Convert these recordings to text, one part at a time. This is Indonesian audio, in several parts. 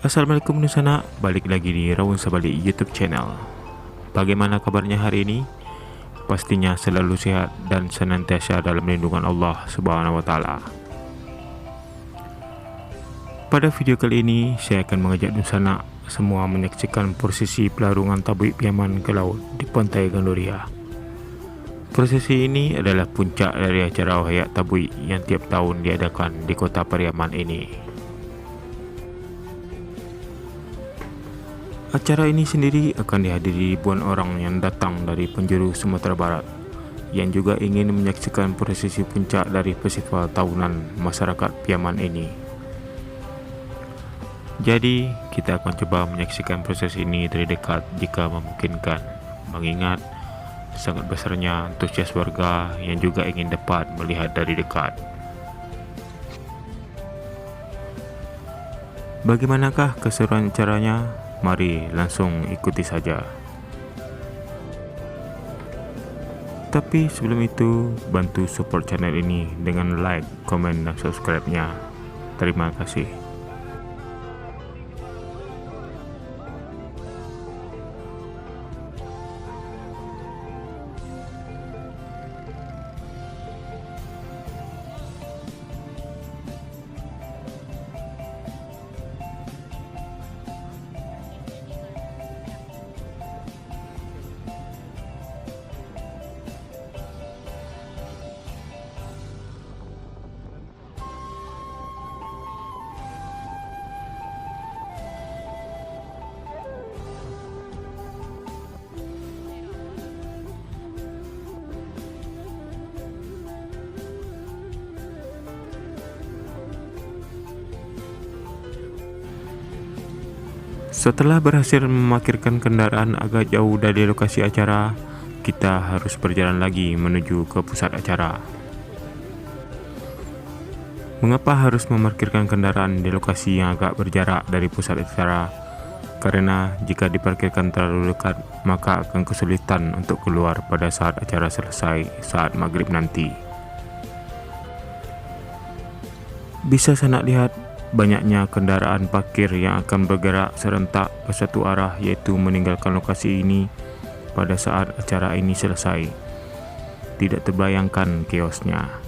Assalamualaikum Nusana, balik lagi di Rawun Sabali YouTube channel. Bagaimana kabarnya hari ini? Pastinya selalu sehat dan senantiasa dalam lindungan Allah Subhanahu wa taala. Pada video kali ini, saya akan mengajak Nusana semua menyaksikan prosesi pelarungan tabui piaman ke laut di Pantai Gandoria. Prosesi ini adalah puncak dari acara Wayak Tabui yang tiap tahun diadakan di kota Pariaman ini. Acara ini sendiri akan dihadiri ribuan orang yang datang dari penjuru Sumatera Barat yang juga ingin menyaksikan prosesi puncak dari festival tahunan masyarakat Piaman ini. Jadi, kita akan coba menyaksikan proses ini dari dekat jika memungkinkan, mengingat sangat besarnya antusias warga yang juga ingin dapat melihat dari dekat. Bagaimanakah keseruan acaranya? Mari langsung ikuti saja. Tapi sebelum itu, bantu support channel ini dengan like, komen, dan subscribe-nya. Terima kasih. Setelah berhasil memarkirkan kendaraan agak jauh dari lokasi acara, kita harus berjalan lagi menuju ke pusat acara. Mengapa harus memarkirkan kendaraan di lokasi yang agak berjarak dari pusat acara? Karena jika diparkirkan terlalu dekat, maka akan kesulitan untuk keluar pada saat acara selesai saat maghrib nanti. Bisa Sanak lihat banyaknya kendaraan parkir yang akan bergerak serentak bersatu arah, yaitu meninggalkan lokasi ini pada saat acara ini selesai. Tidak terbayangkan chaosnya.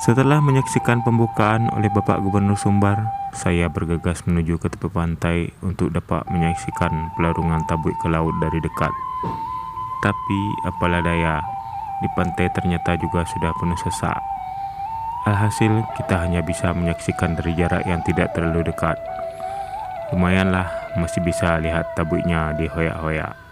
Setelah menyaksikan pembukaan oleh Bapak Gubernur Sumbar, saya bergegas menuju ke tepi pantai untuk dapat menyaksikan pelarungan tabui ke laut dari dekat. Tapi apalah daya, di pantai ternyata juga sudah penuh sesak. Alhasil kita hanya bisa menyaksikan dari jarak yang tidak terlalu dekat. Lumayanlah, masih bisa lihat tabuiknya di hoyak-hoyak.